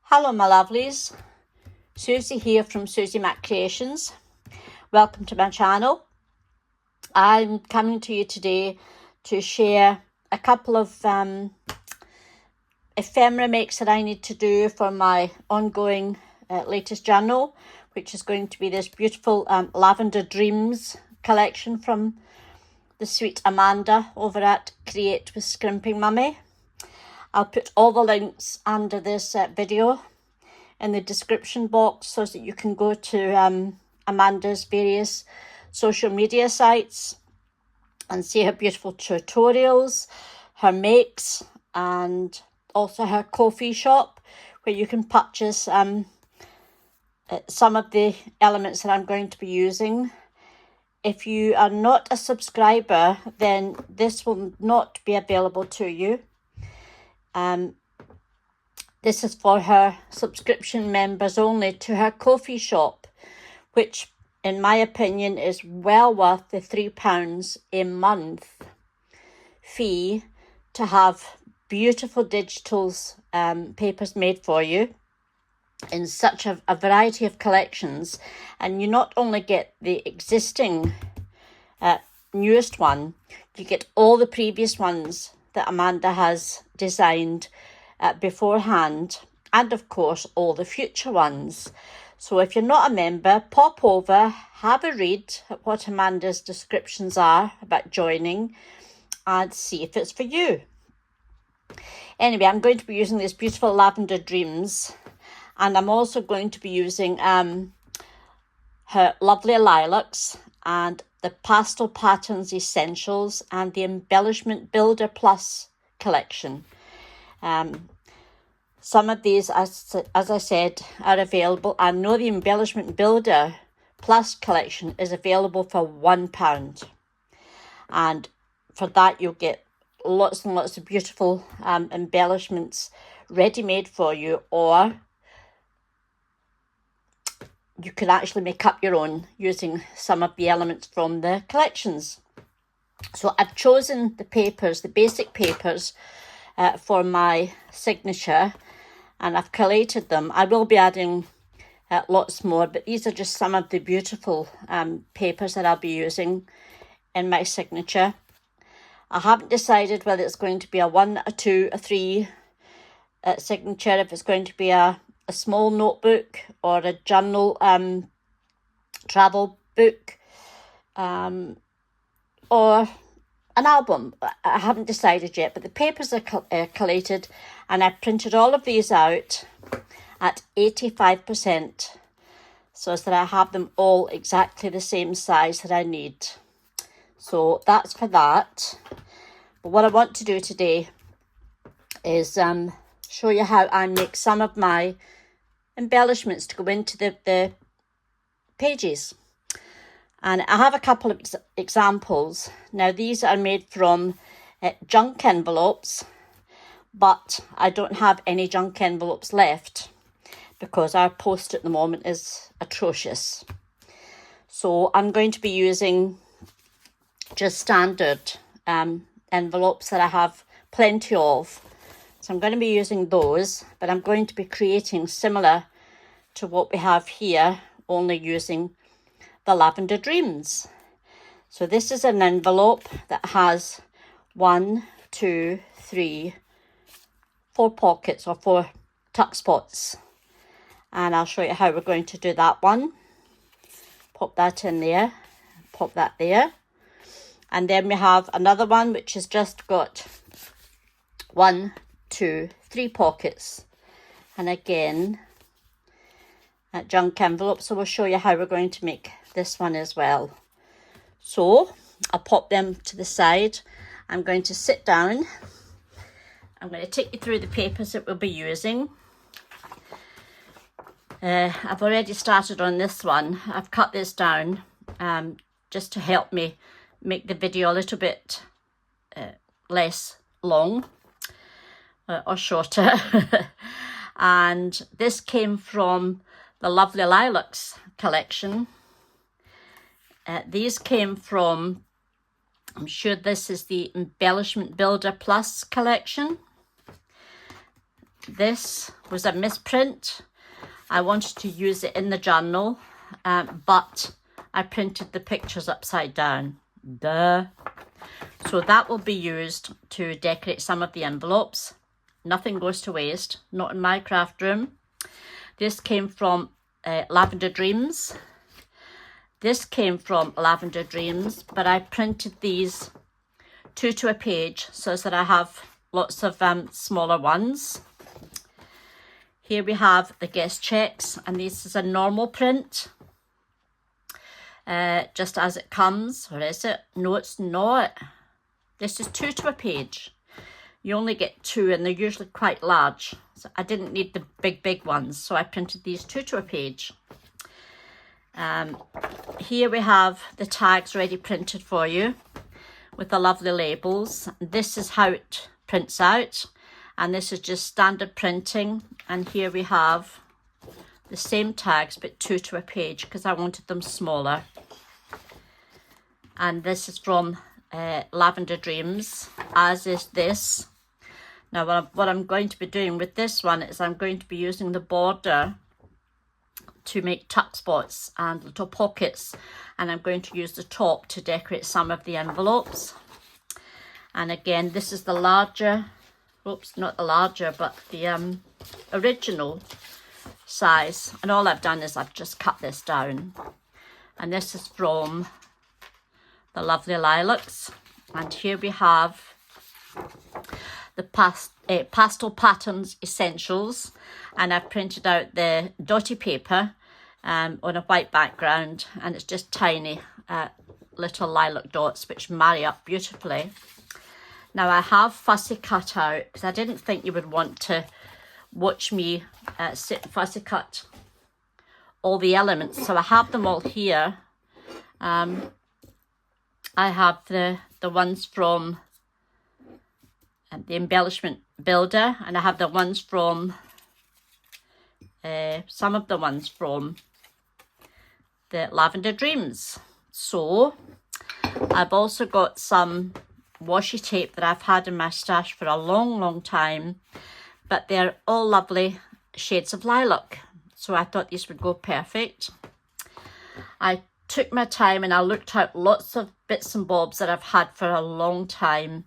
Hello my lovelies, Susie here from Susie Mac Creations. Welcome to my channel. I'm coming to you today to share a couple of ephemera makes that I need to do for my ongoing latest journal, which is going to be this beautiful Lavender Dreams collection from the sweet Amanda over at Create with Scrimping Mummy. I'll put all the links under this video in the description box so that you can go to Amanda's various social media sites and see her beautiful tutorials, her makes, and also her coffee shop where you can purchase some of the elements that I'm going to be using. If you are not a subscriber, then this will not be available to you. This is for her subscription members only to her coffee shop, which in my opinion is well worth the £3 a month fee to have beautiful digitals papers made for you in such a variety of collections. And you not only get the existing newest one, you get all the previous ones that Amanda has designed beforehand, and of course all the future ones. So if you're not a member, pop over, have a read at what Amanda's descriptions are about joining and see if it's for you. Anyway, I'm going to be using this beautiful Lavender Dreams, and I'm also going to be using her lovely Lilacs and the Pastel Patterns Essentials and the Embellishment Builder Plus collection. Some of these, as I said, are available. I know the Embellishment Builder Plus collection is available for £1. And for that, you'll get lots and lots of beautiful embellishments ready-made for you, or you can actually make up your own using some of the elements from the collections. So I've chosen the papers, the basic papers, for my signature, and I've collated them. I will be adding lots more, but these are just some of the beautiful papers that I'll be using in my signature. I haven't decided whether it's going to be a 1, a 2, a 3 signature, if it's going to be a small notebook or a journal travel book, or an album. I haven't decided yet, but the papers are collated, and I've printed all of these out at 85% so that I have them all exactly the same size that I need. So that's for that. But what I want to do today is show you how I make some of my embellishments to go into the pages. And I have a couple of examples. Now, these are made from junk envelopes, but I don't have any junk envelopes left because our post at the moment is atrocious. So I'm going to be using just standard envelopes that I have plenty of. So I'm going to be using those, but I'm going to be creating similar to what we have here, only using the Lavender Dreams. So this is an envelope that has 1, 2, 3, 4 pockets or 4 tuck spots. And I'll show you how we're going to do that one. Pop that in there, pop that there. And then we have another one which has just got 1, 2, 3 pockets. And again, junk envelope. So we'll show you how we're going to make this one as well. So I'll pop them to the side. I'm going to sit down. I'm going to take you through the papers that we'll be using. I've already started on this one. I've cut this down just to help me make the video a little bit less long or shorter. And this came from the lovely Lilacs collection. These came from, I'm sure this is the Embellishment Builder Plus collection. This was a misprint. I wanted to use it in the journal, but I printed the pictures upside down. Duh. So that will be used to decorate some of the envelopes. Nothing goes to waste, not in my craft room. This came from Lavender Dreams. This came from Lavender Dreams, but I printed these 2 to a page so that I have lots of smaller ones. Here we have the guest checks, and this is a normal print, just as it comes. Or is it? No, it's not. This is 2 to a page. You only get 2, and they're usually quite large. So I didn't need the big ones, so I printed these 2 to a page. Here we have the tags ready printed for you with the lovely labels. This is how it prints out, and this is just standard printing. And here we have the same tags but 2 to a page because I wanted them smaller. And this is from Lavender Dreams, as is this. Now what I'm going to be doing with this one is I'm going to be using the border to make tuck spots and little pockets, and I'm going to use the top to decorate some of the envelopes. And again, this is the larger, oops, not the larger, but the original size. And all I've done is I've just cut this down. And this is from the lovely Lilacs. And here we have the Pastel Patterns Essentials, and I've printed out the dotty paper on a white background, and it's just tiny little lilac dots which marry up beautifully. Now I have fussy cut out because I didn't think you would want to watch me sit and fussy cut all the elements, so I have them all here. I have the ones from the Embellishment Builder, and I have the ones from some of the ones from the Lavender Dreams. So I've also got some washi tape that I've had in my stash for a long time, but they're all lovely shades of lilac, so I thought these would go perfect. I took my time and I looked out lots of bits and bobs that I've had for a long time.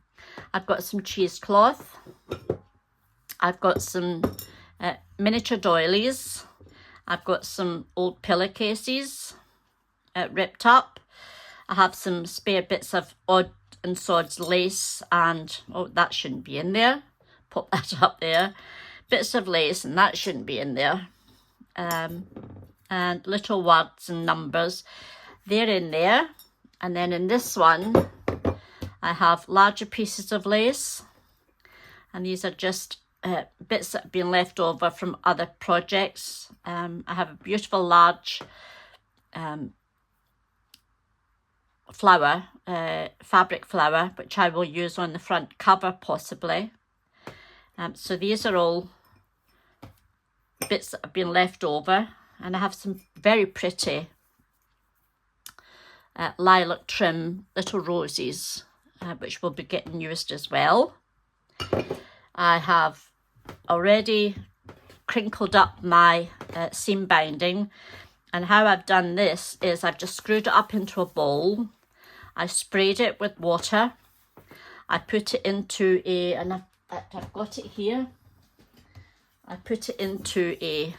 I've got some cheesecloth. I've got some miniature doilies. I've got some old pillowcases ripped up. I have some spare bits of odd and sods lace, and oh, that shouldn't be in there. Pop that up there. Bits of lace, and that shouldn't be in there. And little words and numbers, they're in there. And then in this one, I have larger pieces of lace, and these are just bits that have been left over from other projects. I have a beautiful large flower, fabric flower, which I will use on the front cover possibly. So these are all bits that have been left over, and I have some very pretty lilac trim little roses, which will be getting used as well. I have already crinkled up my seam binding, and how I've done this is I've just screwed it up into a bowl. I sprayed it with water. I put it into and I've got it here. I put it into a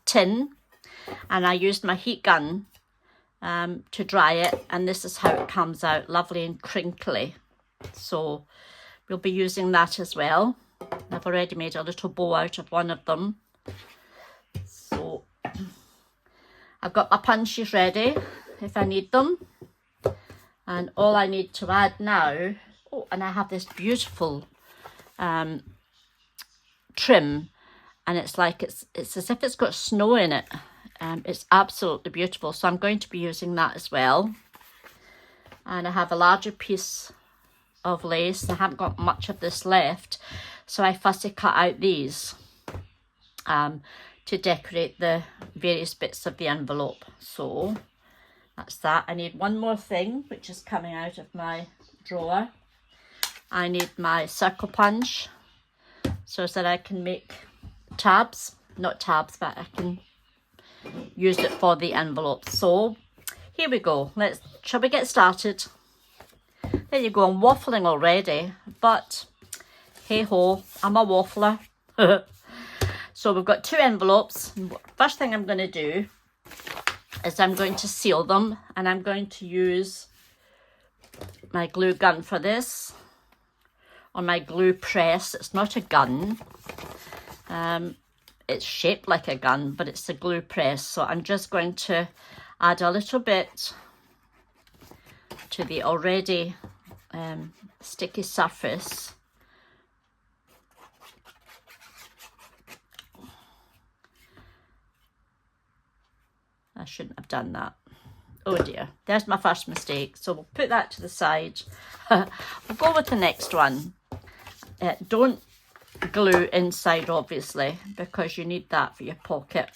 tin, and I used my heat gun to dry it, and this is how it comes out, lovely and crinkly. So we'll be using that as well. I've already made a little bow out of one of them. So I've got my punches ready if I need them, and all I need to add now, oh, and I have this beautiful trim, and it's like it's as if it's got snow in it. It's absolutely beautiful, so I'm going to be using that as well. And I have a larger piece of lace. I haven't got much of this left, so I fussy cut out these to decorate the various bits of the envelope. So that's that. I need one more thing, which is coming out of my drawer. I need my circle punch. so that I can make tabs, not tabs, but I can use it for the envelope. So here we go. Shall we get started? There you go, I'm waffling already, but hey ho, I'm a waffler. So we've got 2 envelopes. First thing I'm going to do is I'm going to seal them, and I'm going to use my glue gun for this, or my glue press. It's not a gun. It's shaped like a gun, but it's a glue press. So I'm just going to add a little bit to the already sticky surface. I shouldn't have done that. Oh dear, there's my first mistake. So we'll put that to the side. We'll go with the next one. Don't glue inside, obviously, because you need that for your pocket.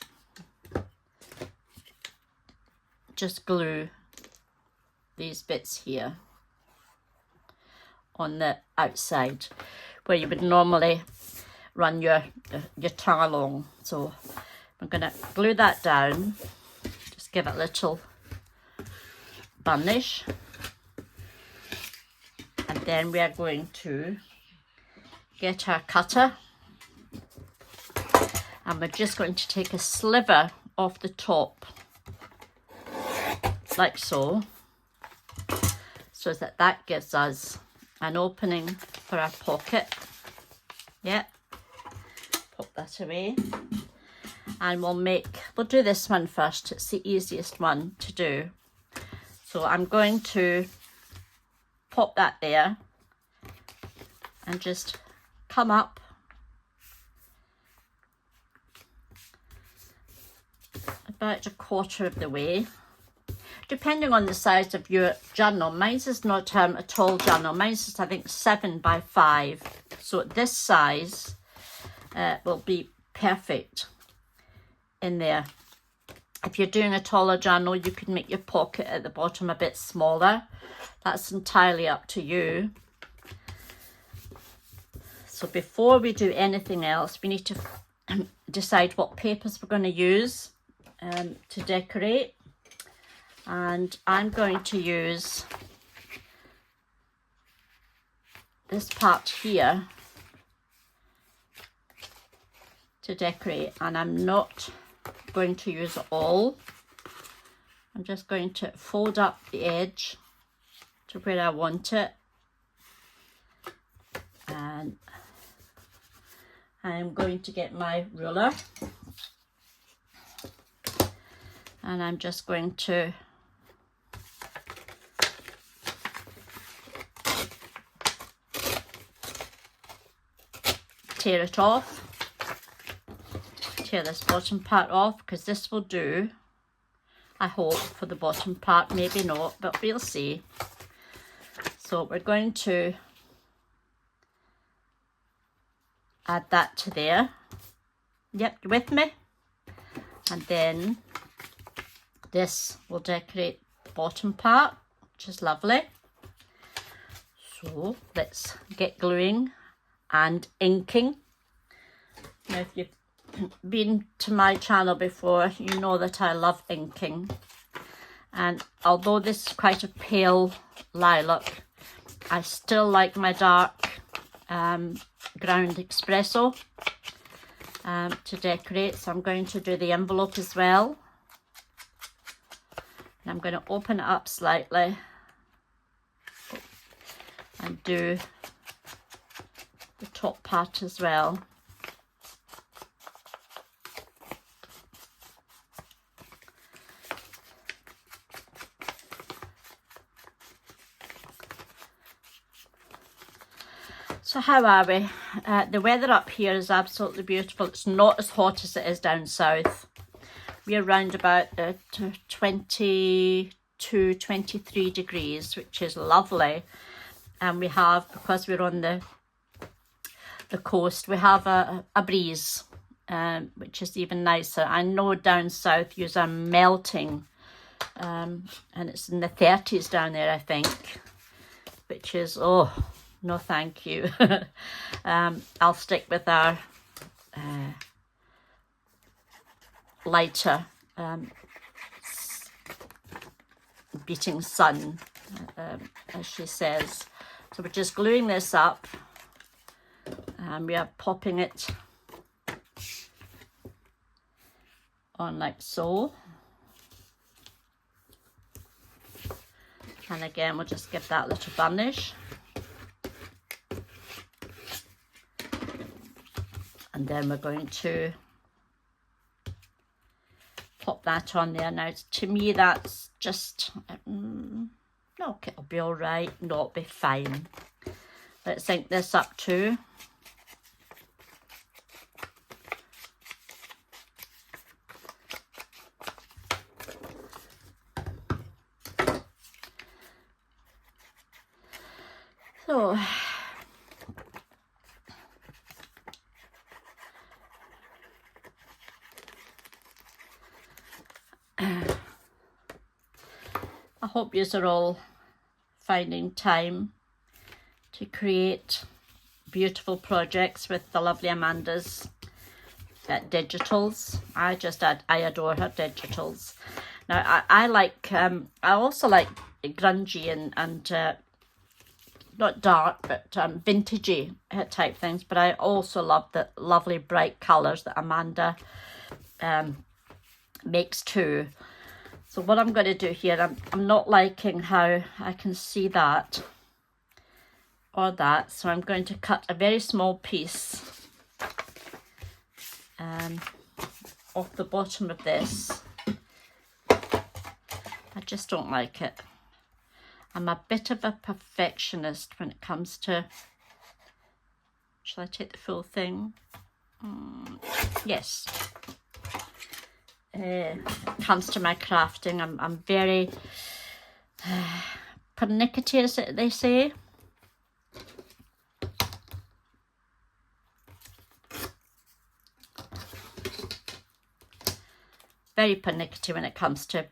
Just glue these bits here on the outside where you would normally run your tongue along. So I'm going to glue that down. Just give it a little burnish, and then we are going to get our cutter, and we're just going to take a sliver off the top like so, so that gives us an opening for our pocket. Yep, pop that away, and we'll do this one first. It's the easiest one to do. So I'm going to pop that there and just come up about 1/4 of the way, depending on the size of your journal. Mine's is not a tall journal. Mine's is, I think, 7 by 5. So this size will be perfect in there. If you're doing a taller journal, you could make your pocket at the bottom a bit smaller. That's entirely up to you. So before we do anything else, we need to decide what papers we're going to use to decorate. And I'm going to use this part here to decorate, and I'm not going to use it all. I'm just going to fold up the edge to where I want it, and I'm going to get my ruler, and I'm just going to tear it off. Tear this bottom part off, because this will do, I hope, for the bottom part. Maybe not, but we'll see. So we're going to add that to there. Yep, you with me? And then this will decorate the bottom part, which is lovely. So let's get gluing and inking. Now, if you've been to my channel before, you know that I love inking, and although this is quite a pale lilac, I still like my dark ground espresso to decorate. So I'm going to do the envelope as well, and I'm going to open it up slightly and do the top part as well. So how are we? The weather up here is absolutely beautiful. It's not as hot as it is down south. We're around about 22, 23 degrees, which is lovely. And we have, because we're on the coast, we have a breeze, which is even nicer. I know down south you are melting, and it's in the 30s down there, I think, which is, oh, no thank you. I'll stick with our lighter beating sun, as she says. So we're just gluing this up, and we are popping it on like so. And again, we'll just give that a little burnish. And then we're going to pop that on there. Now, to me, that's just, no, it'll be all right. No, it'll be fine. Let's ink this up too. So, I hope you are all finding time to create beautiful projects with the lovely Amanda's digitals. I adore her digitals. Now I like I also like grungy and not dark, but vintagey type things. But I also love the lovely bright colours that Amanda makes too. So what I'm going to do here, I'm not liking how I can see that or that. So I'm going to cut a very small piece off the bottom of this. I just don't like it. I'm a bit of a perfectionist when it comes to, shall I take the full thing? Yes. Comes to my crafting, I'm very pernickety, as they say. Very pernickety when it comes to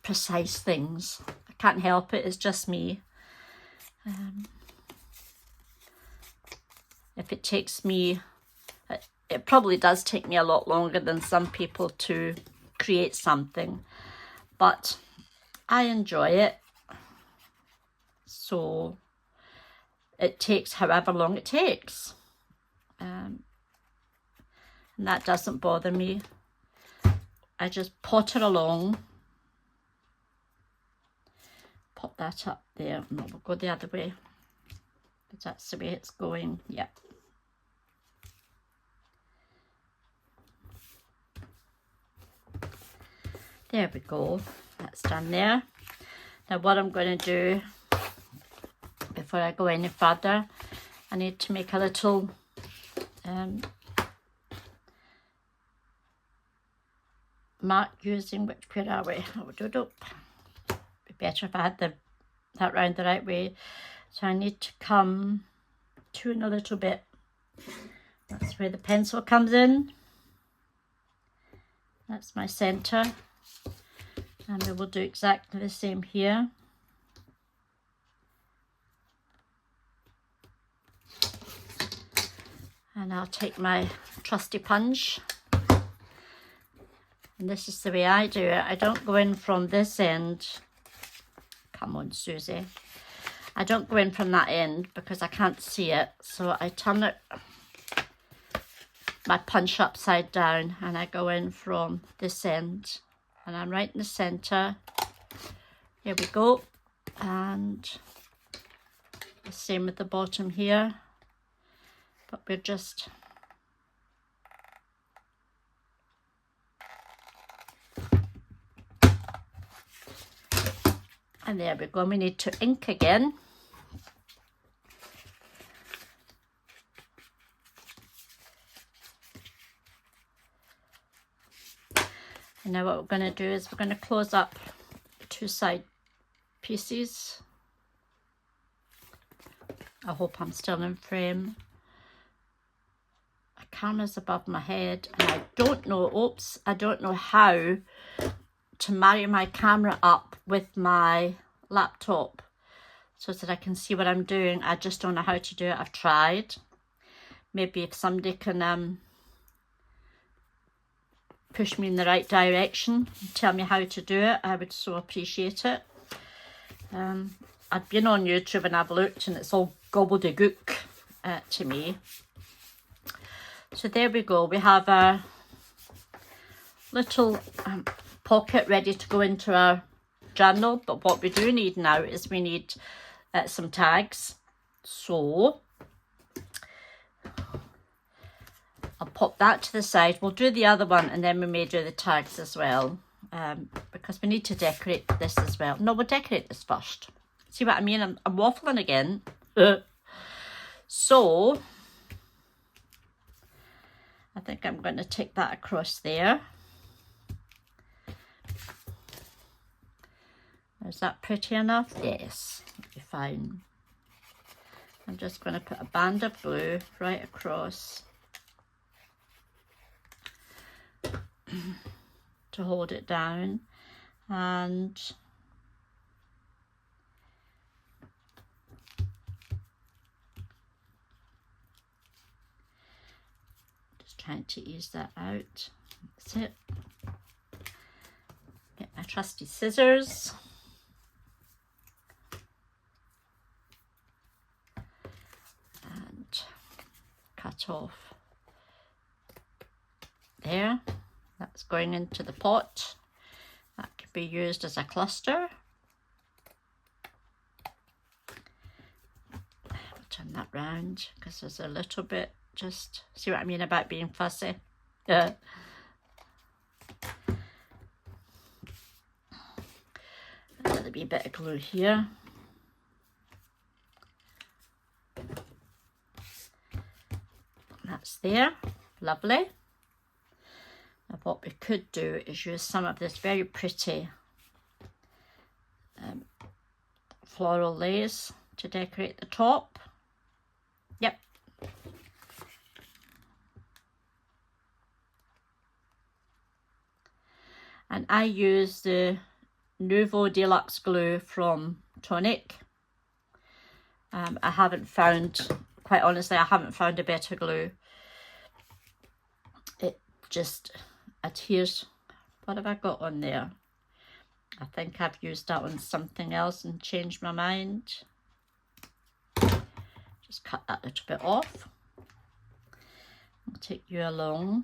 precise things. I can't help it, it's just me. If it takes me, it probably does take me a lot longer than some people to create something, but I enjoy it, so it takes however long it takes, and that doesn't bother me. I just potter along. Pop that up there. No, we'll go the other way, because that's the way it's going. Yep. There we go, that's done there. Now what I'm going to do, before I go any further, I need to make a little mark using, where are we? Oh, be better if I had that round the right way. So I need to come to in a little bit. That's where the pencil comes in. That's my centre. And we will do exactly the same here. And I'll take my trusty punch. And this is the way I do it. I don't go in from this end. Come on, Susie. I don't go in from that end because I can't see it. So I turn it, my punch upside down, and I go in from this end. And I'm right in the centre. Here we go. And the same with the bottom here. But we're just and there we go. And we need to ink again. And now what we're going to do is we're going to close up the two side pieces. I hope I'm still in frame. My camera's above my head and I don't know, I don't know how to marry my camera up with my laptop. so that I can see what I'm doing. I just don't know how to do it. I've tried. Maybe if somebody can push me in the right direction and tell me how to do it, I would so appreciate it. I've been on YouTube and I've looked and it's all gobbledygook to me. So there we go. We have our little pocket ready to go into our journal. But what we do need now is we need some tags. So I'll pop that to the side. We'll do the other one and then we may do the tags as well. Because we need to decorate this as well. No, we'll decorate this first. See what I mean? I'm waffling again. So I think I'm going to take that across there. Is that pretty enough? Yes, that'll be fine. I'm just going to put a band of blue right across to hold it down, and just trying to ease that out. That's it. Get my trusty scissors. And cut off there. That's going into the pot. That could be used as a cluster. I'll turn that round because there's a little bit, just see what I mean about being fussy. Yeah. Another wee bit of glue here. That's there. Lovely. Now what we could do is use some of this very pretty floral lace to decorate the top. Yep. And I use the Nouveau Deluxe glue from Tonic. I haven't found, quite honestly, I haven't found a better glue. It just adheres. What have I got on there? I think I've used that on something else and changed my mind. Just cut that little bit off. I'll take you along.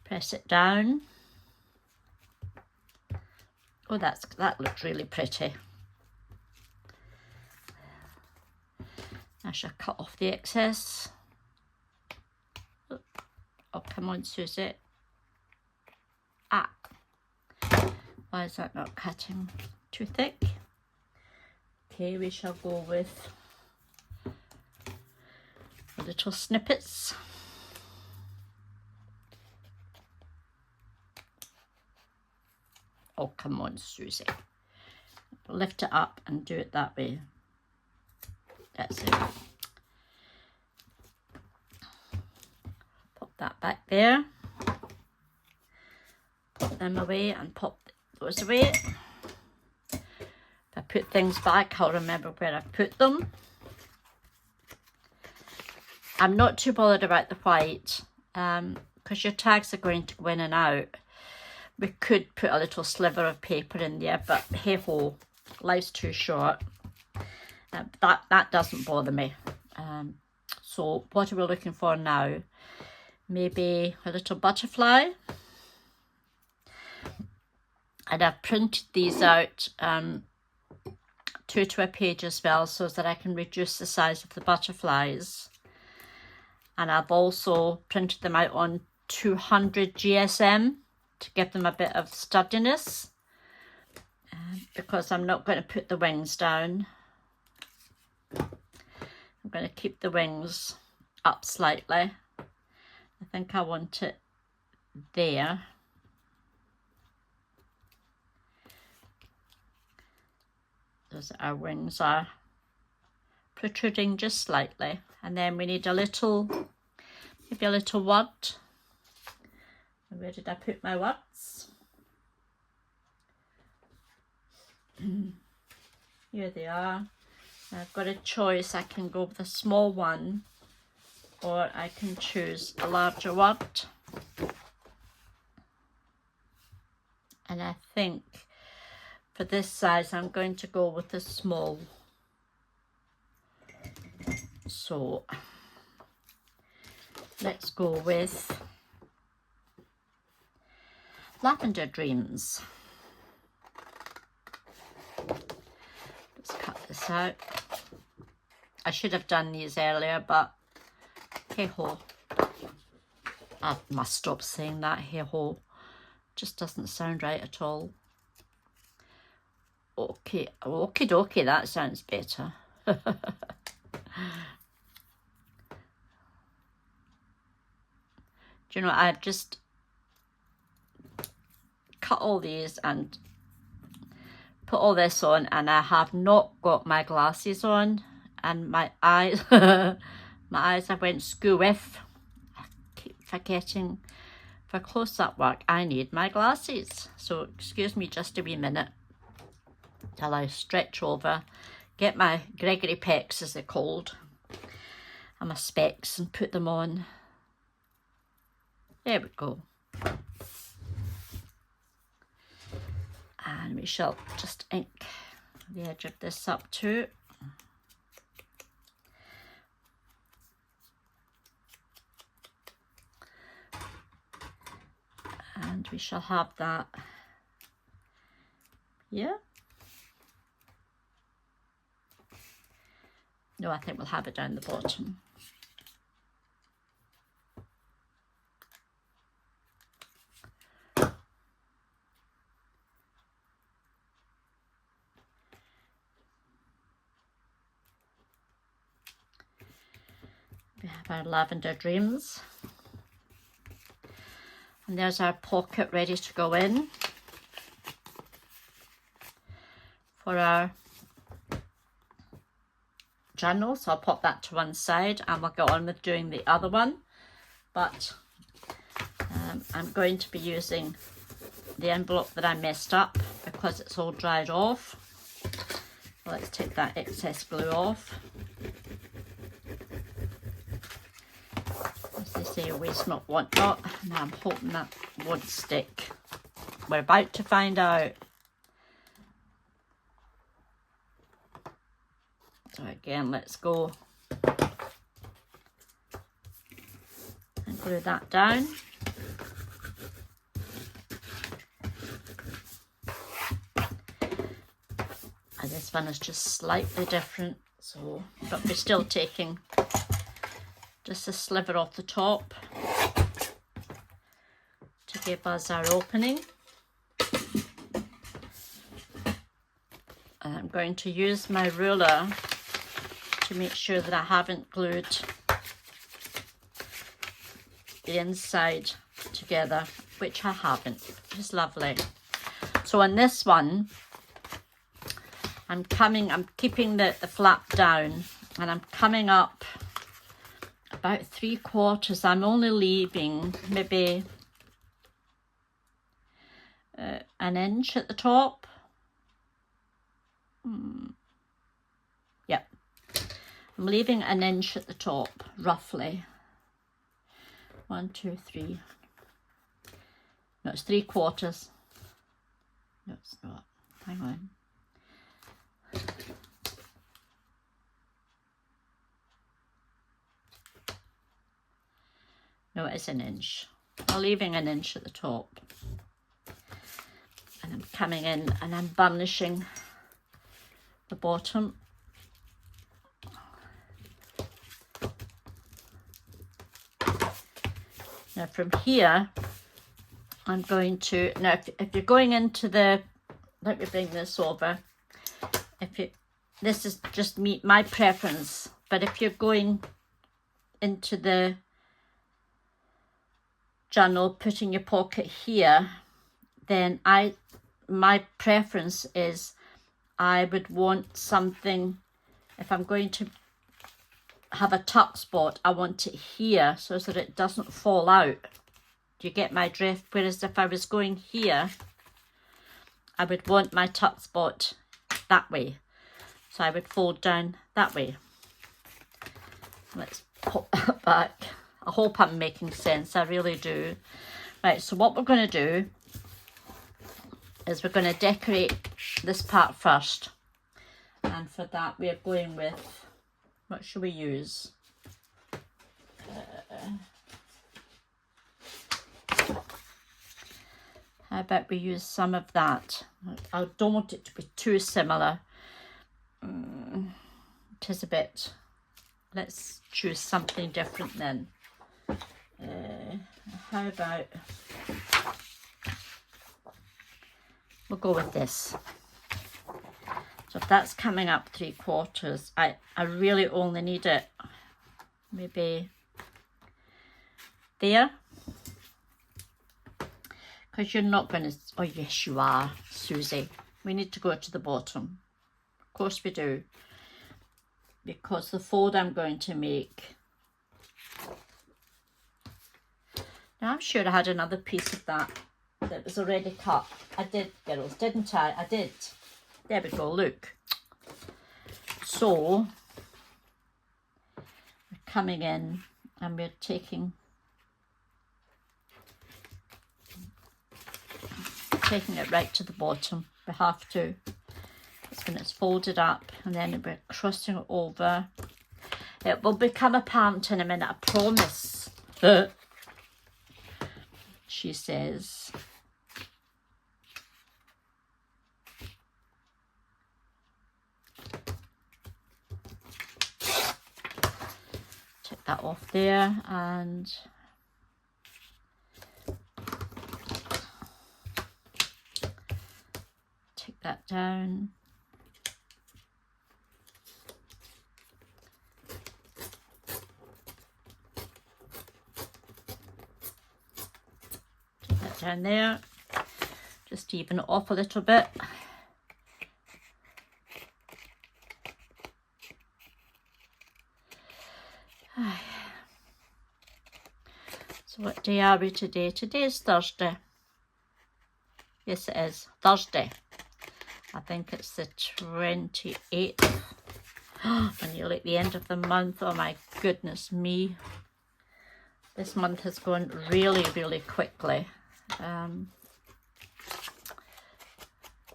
Press it down. Oh, that looks really pretty. I shall cut off the excess. Oh, come on, Susie. Ah, why is that not cutting? Too thick? Okay, we shall go with little snippets. Oh, come on, Susie. Lift it up and do it that way. That's it. Pop that back there. Pop them away and pop those away. If I put things back, I'll remember where I put them. I'm not too bothered about the white because your tags are going to go in and out. We could put a little sliver of paper in there, but hey ho, life's too short. That doesn't bother me. So what are we looking for now? Maybe a little butterfly. And I've printed these out 2 to a page as well, so that I can reduce the size of the butterflies. And I've also printed them out on 200 GSM to give them a bit of sturdiness, because I'm not going to put the wings down. I'm going to keep the wings up slightly. I think I want it there. Those our wings are protruding just slightly. And then we need a little, maybe a little word. Where did I put my words? Here they are. I've got a choice. I can go with a small one, or I can choose a larger one. And I think for this size, I'm going to go with the small. So let's go with Lavender Dreams. Let's cut this out. I should have done these earlier, but hey ho. I must stop saying that, hey ho. Just doesn't sound right at all. Okay, okie dokie, that sounds better. Do you know, I've just cut all these and put all this on, and I have not got my glasses on, and my eyes, my eyes I went to school with. I keep forgetting. For close-up work, I need my glasses. So excuse me just a wee minute till I stretch over, get my Gregory Pecks, as they're called, and my specs, and put them on. There we go. And we shall just ink the edge of this up too. And we shall have that here. No, I think we'll have it down the bottom. We have our Lavender Dreams. And there's our pocket ready to go in for our journal. So I'll pop that to one side and we'll go on with doing the other one. But I'm going to be using the envelope that I messed up because it's all dried off. Let's take that excess glue off. As they say, waste not, want not. Now I'm hoping that won't stick. We're about to find out. So again, let's go and glue that down. And this one is just slightly different, so but we're still taking just a sliver off the top to give us our opening. And I'm going to use my ruler to make sure that I haven't glued the inside together, which I haven't, which is lovely. So on this one, I'm keeping the flap down, and I'm coming up about 3/4. I'm only leaving maybe an inch at the top. Yep, I'm leaving an inch at the top, roughly. 1, 2, 3. No, it's 3/4. No, it's not. Hang on. No, it's an inch. I'm leaving an inch at the top. And I'm coming in and I'm burnishing the bottom. Now from here, I'm going to, now if you're going into the, let me bring this over. This is just my preference, but if you're going into the journal, putting your pocket here, then my preference is I would want something, if I'm going to have a tuck spot, I want it here so that it doesn't fall out. Do you get my drift? Whereas if I was going here, I would want my tuck spot that way. So I would fold down that way. Let's pop that back. I hope I'm making sense, I really do. Right, so what we're going to do is we're going to decorate this part first. And for that we're going with, what should we use? How about we use some of that? I don't want it to be too similar. It is a bit. Let's choose something different then. How about we'll go with this. So if that's coming up 3/4, I really only need it maybe there. Because you're not going to, oh yes you are, Susie. We need to go to the bottom. Of course we do. Because the fold I'm going to make, now I'm sure I had another piece of that was already cut. I did, girls, didn't I? I did. There we go, look. So, we're coming in and we're taking it right to the bottom. We have to. It's when it's folded up, and then we're crossing it over. It will become apparent in a minute, I promise. She says. Take that off there and take that down. Take that down there. Just even it off a little bit. So what day are we today? Today is Thursday. Yes, it is. Thursday. I think it's the 28th. We're nearly at the end of the month. Oh my goodness me. This month has gone really, really quickly.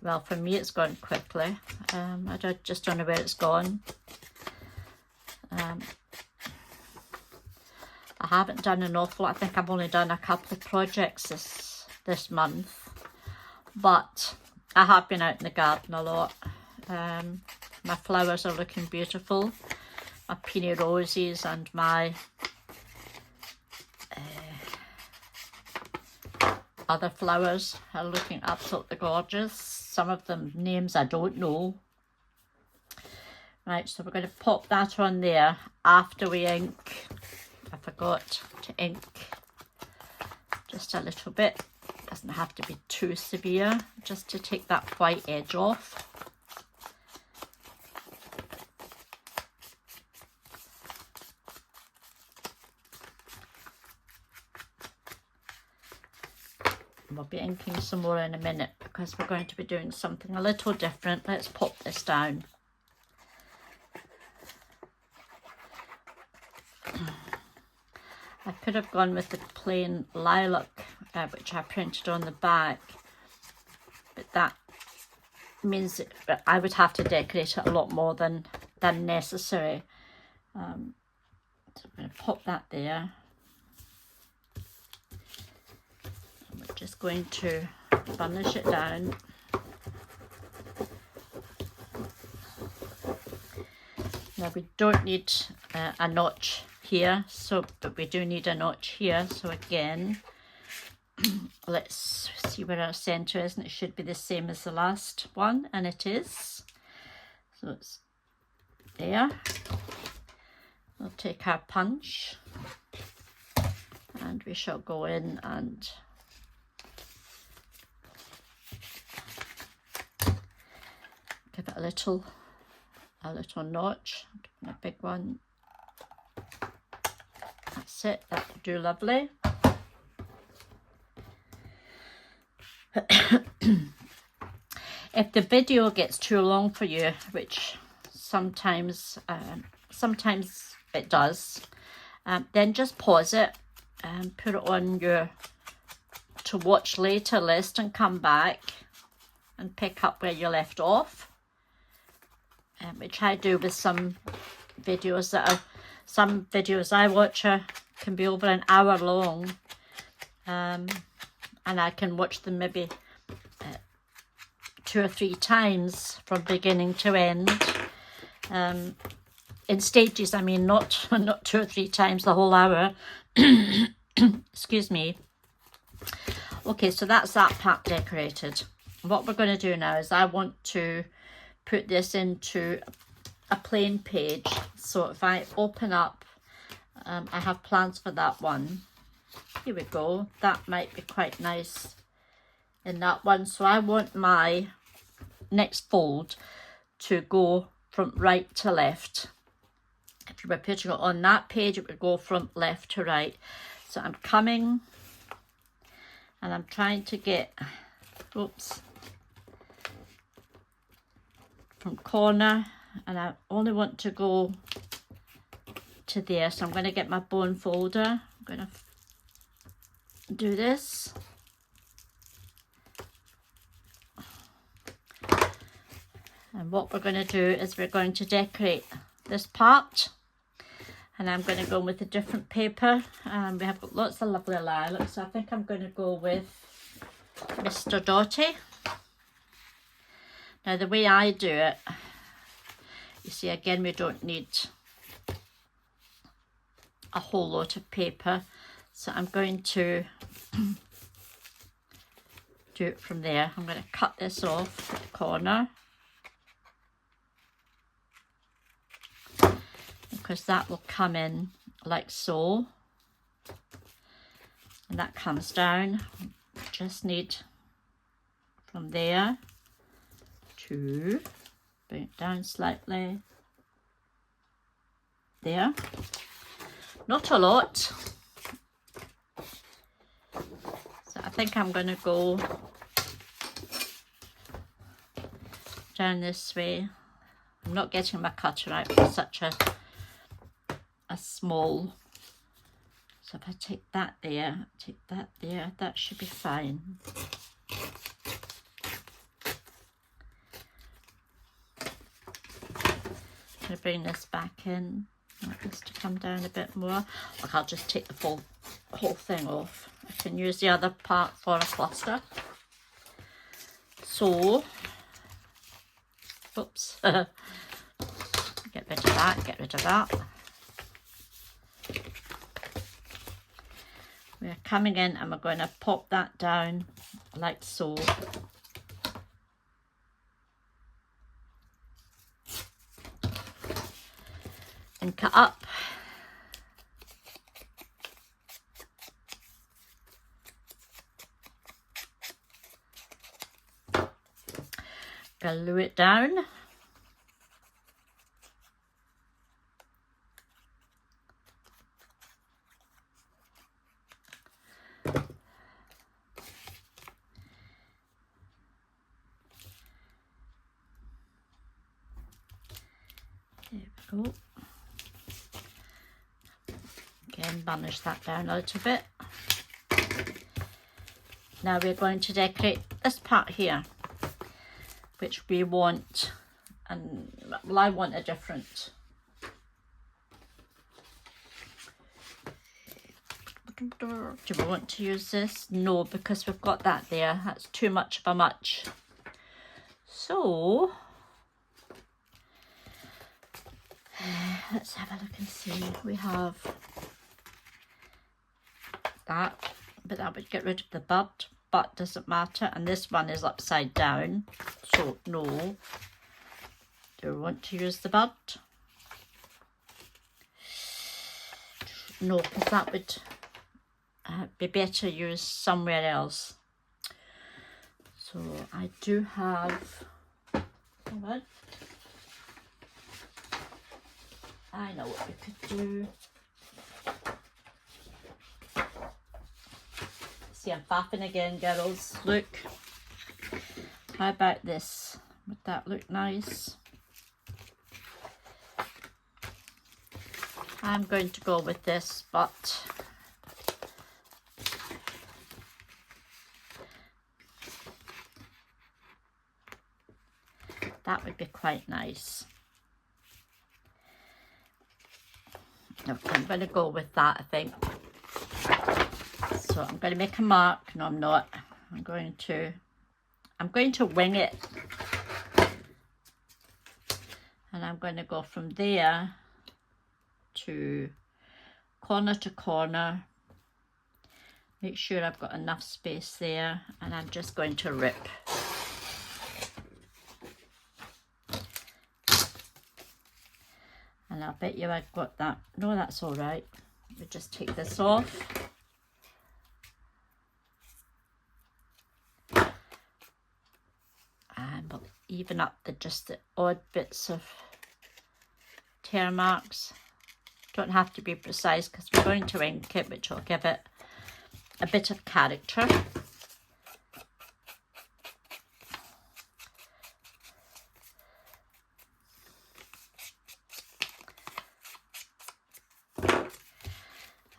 Well, for me it's gone quickly. I just don't know where it's gone. I haven't done an awful lot. I think I've only done a couple of projects this month. But I have been out in the garden a lot. My flowers are looking beautiful. My peony roses and my other flowers are looking absolutely gorgeous. Some of them names I don't know. Right, so we're going to pop that on there after we ink. I forgot to ink just a little bit. Doesn't have to be too severe, just to take that white edge off. We'll be inking some more in a minute because we're going to be doing something a little different. Let's pop this down. I could have gone with the plain lilac, which I printed on the back, but that means I would have to decorate it a lot more than necessary. So I'm going to pop that there. And we're just going to burnish it down. Now we don't need a notch here, but we do need a notch here. So again, let's see where our center is, and it should be the same as the last one, and it is. So it's there. We'll take our punch and we shall go in and give it a little notch, a big one. That's it, that will do lovely. If the video gets too long for you, which sometimes it does, then just pause it and put it on your to watch later list and come back and pick up where you left off. Which I do with some videos I watch can be over an hour long, and I can watch them maybe 2 or 3 times from beginning to end, in stages. I mean, not 2 or 3 times the whole hour. Excuse me. Okay, so that's that part decorated. What we're going to do now is I want to put this into a plain page. So if I open up, I have plans for that one. Here we go. That might be quite nice in that one. So I want my next fold to go from right to left. If you were putting it on that page, it would go from left to right. So I'm coming and I'm trying to get, oops, from corner, and I only want to go to there. So I'm going to get my bone folder. I'm going to do this. And what we're going to do is we're going to decorate this part. And I'm going to go with a different paper. We have got lots of lovely lilacs. So I think I'm going to go with Mr. Dotty. Now the way I do it, you see, again, we don't need a whole lot of paper. So I'm going to do it from there. I'm going to cut this off at the corner, because that will come in like so. And that comes down. Just need from there to bring it down slightly. There. Not a lot. So I think I'm going to go down this way. I'm not getting my cutter out for such a small. So if I take that there, that should be fine. I'm going to bring this back in. I want this to come down a bit more. Look, I'll just take the whole thing off. I can use the other part for a cluster. So, oops. Get rid of that, get rid of that. We're coming in and we're going to pop that down like so. And cut up. Glue it down. There we go. Again, burnish that down a little bit. Now we're going to decorate this part here, which we want, and well, I want a different. Do we want to use this? No, because we've got that there. That's too much of a much. So let's have a look and see. We have that, but that would get rid of the bud. But doesn't matter, and this one is upside down, so no. Do we want to use the bud? No, because that would be better used somewhere else. So I do have, hold on. I know what we could do. See, I'm faffing again, girls. Look, How about this? Would that look nice? I'm going to go with this, but that would be quite nice. Okay, I'm going to go with that, I think. So I'm going to make a mark. No, I'm not. I'm going to wing it. And I'm going to go from there to corner. Make sure I've got enough space there, and I'm just going to rip. And I bet you I've got that. No, that's all right. We just take this off. And we'll even up just the odd bits of tear marks. Don't have to be precise because we're going to ink it, which will give it a bit of character.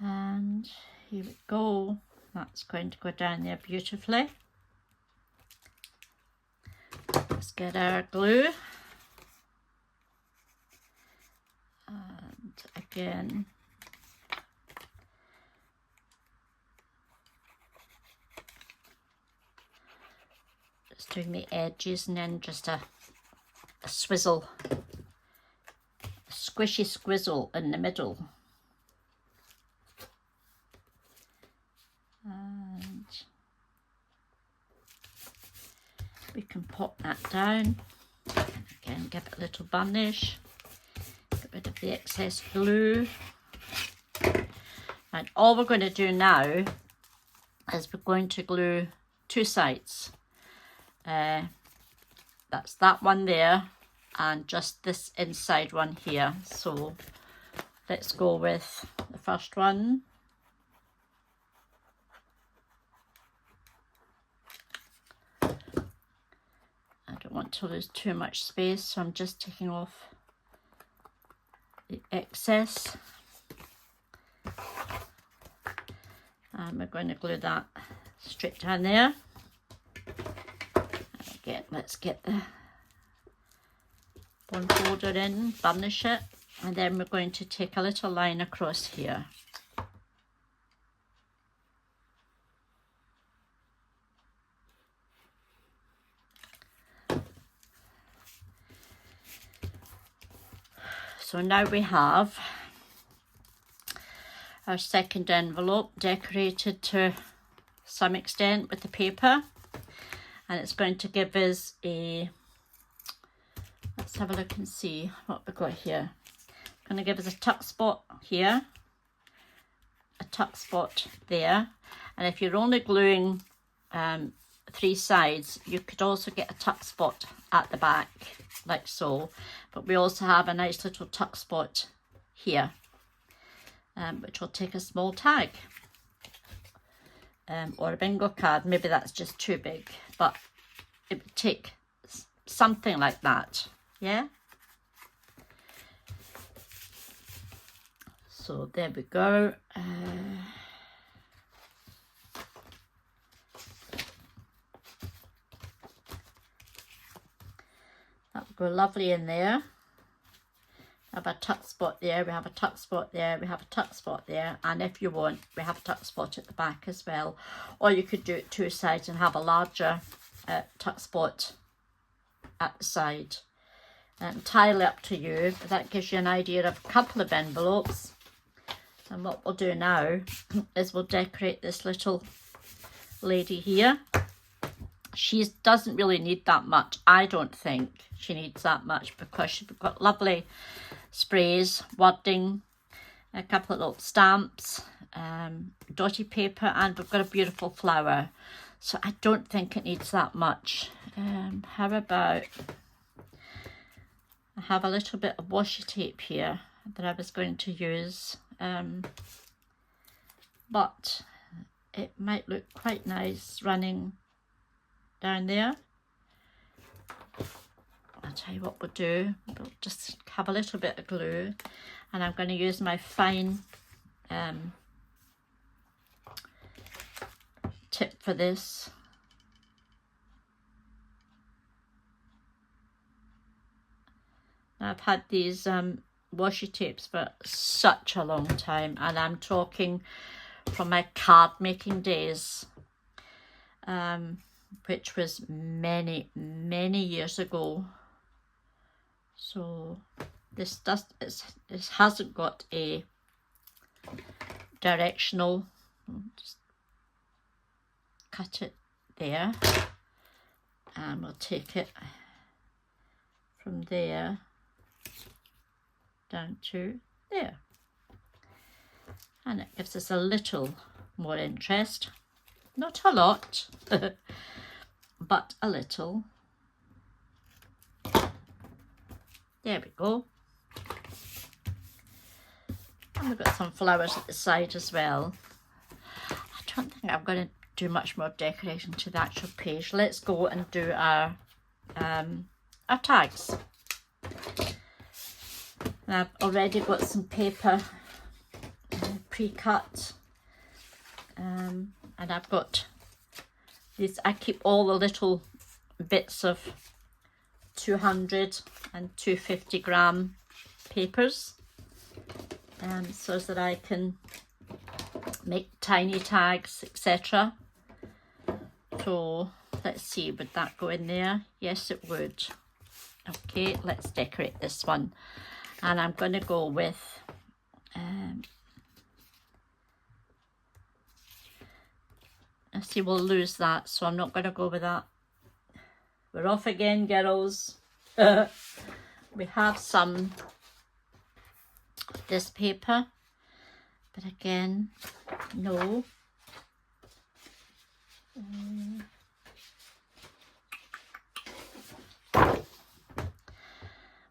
And here we go. That's going to go down there beautifully. Let's get our glue. And again, just doing the edges and then just a swizzle, a squishy squizzle in the middle. And we can pop that down. Again, give it a little burnish. Get rid of the excess glue. And all we're going to do now is we're going to glue two sides. That's that one there and just this inside one here. So let's go with the first one. I don't want to lose too much space, so I'm just taking off the excess. And we're going to glue that straight down there. And again, let's get the bond folder in, burnish it, and then we're going to take a little line across here. So now we have our second envelope decorated to some extent with the paper, and it's going to give us a, let's have a look and see what we've got here. It's going to give us a tuck spot here, a tuck spot there, and if you're only gluing three sides, you could also get a tuck spot at the back like so, but we also have a nice little tuck spot here, which will take a small tag or a bingo card. Maybe that's just too big, but it would take something like that. Yeah, so there we go. That would go lovely in there. We have a tuck spot there, we have a tuck spot there, we have a tuck spot there, and if you want, we have a tuck spot at the back as well. Or you could do it two sides and have a larger tuck spot at the side. Entirely up to you, but that gives you an idea of a couple of envelopes. And what we'll do now is we'll decorate this little lady here. She doesn't really need that much. I don't think she needs that much because she's got lovely sprays, wording, a couple of little stamps, dotty paper, and we've got a beautiful flower. So I don't think it needs that much. How about, I have a little bit of washi tape here that I was going to use, but it might look quite nice running down there. I'll tell you what we'll do. We'll just have a little bit of glue, and I'm going to use my fine tip for this. I've had these washi tapes for such a long time, and I'm talking from my card making days, which was many years ago. So this hasn't got a directional. Just cut it there, and we'll take it from there down to there, and it gives us a little more interest, not a lot but a little. There we go. And we've got some flowers at the side as well. I don't think I'm going to do much more decoration to the actual page. Let's go and do our tags. And I've already got some paper pre-cut, and I've got these. I keep all the little bits of 200 and 250 gram papers, so that I can make tiny tags, etc. So let's see, would that go in there? Yes, it would. Okay, let's decorate this one, and I'm going to go with I see we'll lose that, so I'm not going to go with that. We're off again, girls. We have some this paper, but again, no.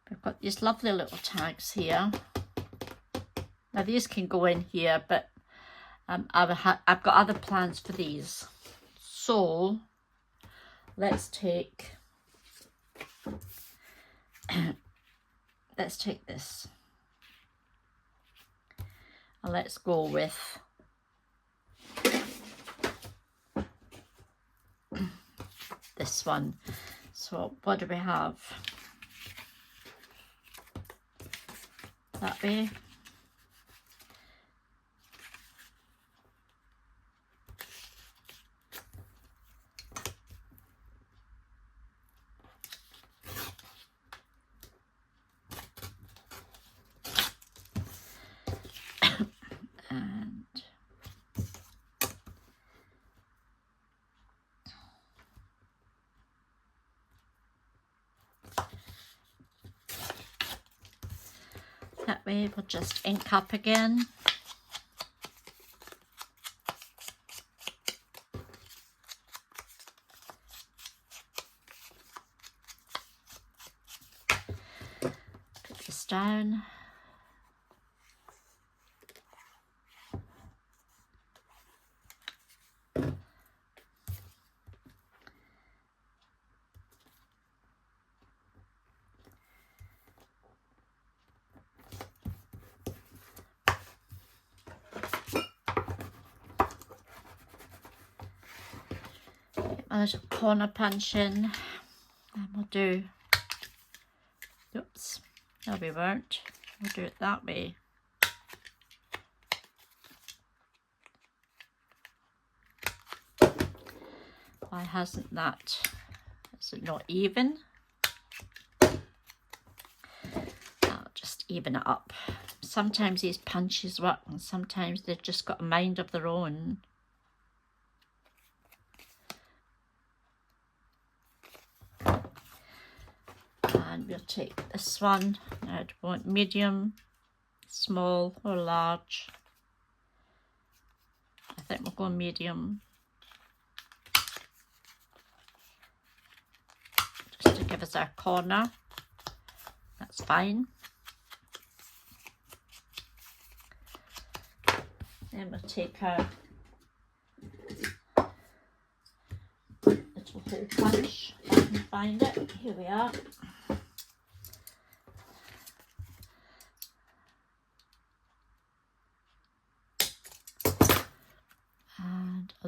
We've got these lovely little tags here. Now these can go in here, but I've got other plans for these. So let's take this, and let's go with this one. So what do we have? That way. That way we'll just ink up again. Put this down. A little corner punch in, and we'll do, oops, no we won't, we'll do it that way. Why hasn't that, is it not even? I'll just even it up. Sometimes these punches work, and sometimes they've just got a mind of their own. And we'll take this one. I'd want medium, small or large. I think we'll go medium. Just to give us our corner. That's fine. Then we'll take our little hole punch. I can find it. Here we are.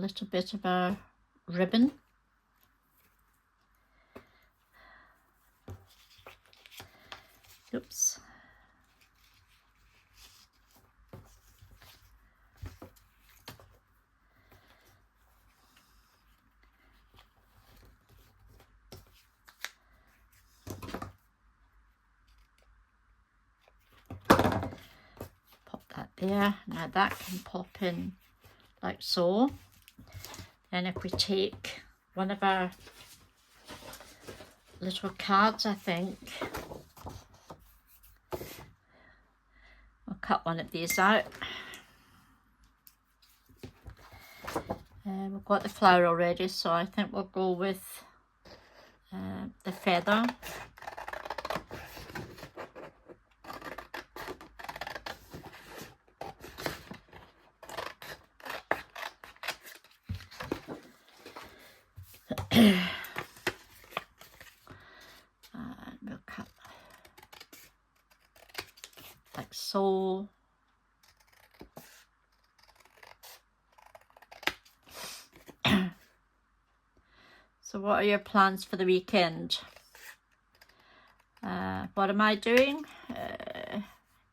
little bit of our ribbon. Oops. There, now that can pop in like so. Then if we take one of our little cards, I think we'll cut one of these out. We've got the flower already, so I think we'll go with the feather. And we'll cut like so. So what are your plans for the weekend? What am I doing?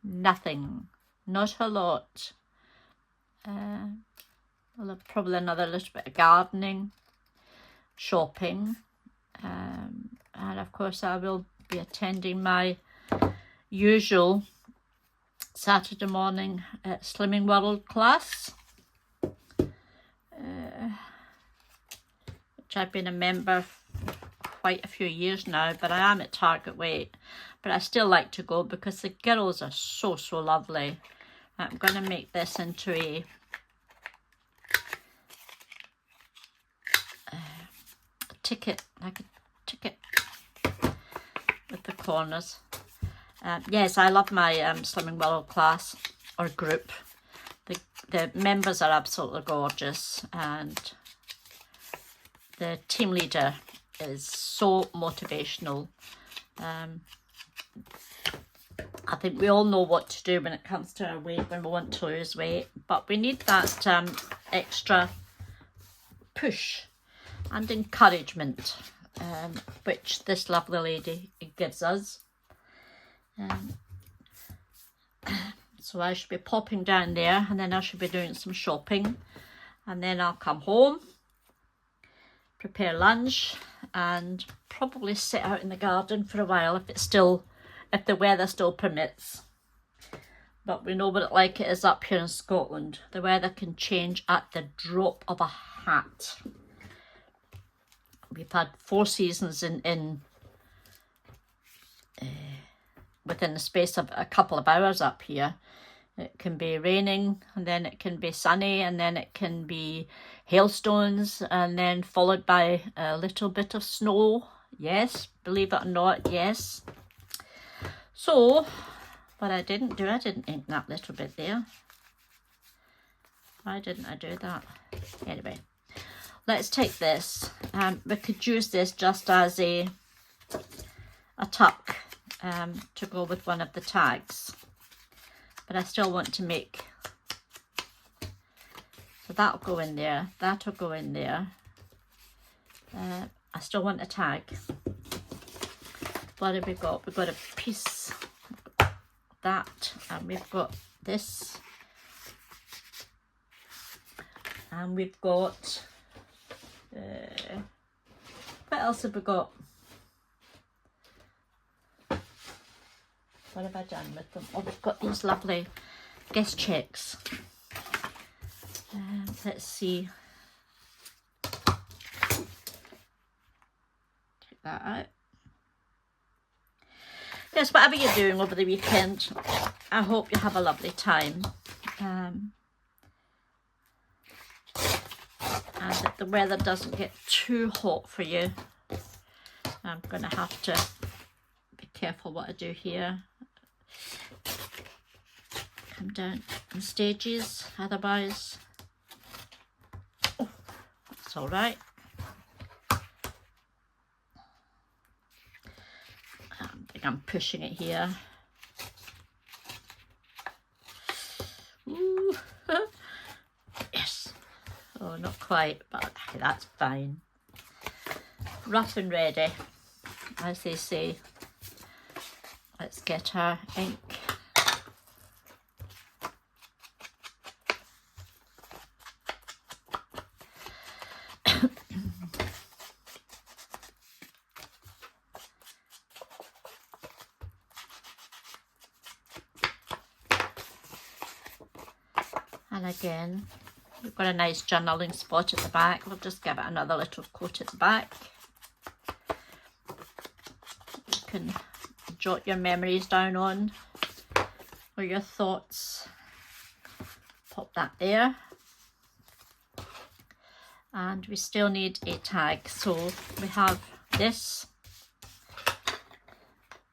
Nothing. Not a lot. I'll have probably another little bit of gardening, shopping, and of course I will be attending my usual Saturday morning Slimming World class, which I've been a member for quite a few years now, but I am at target weight, but I still like to go because the girls are so lovely. I'm going to make this into a ticket, like a ticket with the corners. Yes, I love my Slimming Willow class or group. The members are absolutely gorgeous, and the team leader is so motivational. I think we all know what to do when it comes to our weight, when we want to lose weight, but we need that extra push and encouragement, which this lovely lady gives us. So I should be popping down there, and then I should be doing some shopping, and then I'll come home, prepare lunch, and probably sit out in the garden for a while if the weather still permits. But we know what it like it is up here in Scotland. The weather can change at the drop of a hat. We've had 4 seasons within the space of a couple of hours up here. It can be raining, and then it can be sunny, and then it can be hailstones, and then followed by a little bit of snow. Yes, believe it or not, yes. So, what I didn't ink that little bit there. Why didn't I do that? Anyway, let's take this. We could use this just as a tuck to go with one of the tags. But I still want to make, so that'll go in there, that'll go in there. I still want a tag. What have we got? We've got a piece, that, and we've got this, and we've got, what else have we got? What have I done with them? Oh, we've got these lovely guest checks. Let's see. Take that out. Yes, whatever you're doing over the weekend, I hope you have a lovely time. And that the weather doesn't get too hot for you. I'm going to have to be careful what I do here. Come down in stages, otherwise, oh, that's all right. I think I'm pushing it here. Ooh. Yes. Oh not quite, but that's fine. Rough and ready, as they say. Let's get our ink. And again, we've got a nice journaling spot at the back. We'll just give it another little coat at the back. You can jot your memories down on, or your thoughts. Pop that there. And we still need a tag. So we have this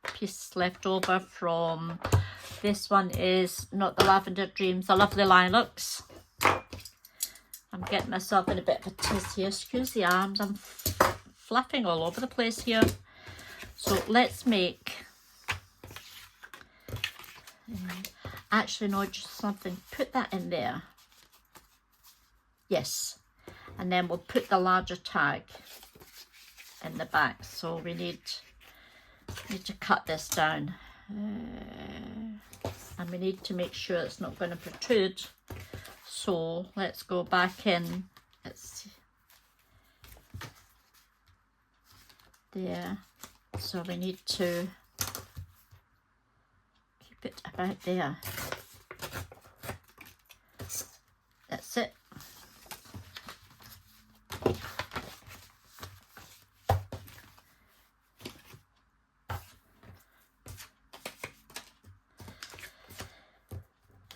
piece left over from, this one is not the Lavender Dreams, the Lovely Lilacs. I'm getting myself in a bit of a tiz here. Excuse the arms, I'm flapping all over the place here. So let's make, actually no, just something, put that in there. Yes. And then we'll put the larger tag in the back. So we need to cut this down. And we need to make sure it's not going to protrude. So let's go back in. Let's see. There. So we need to keep it about there. That's it.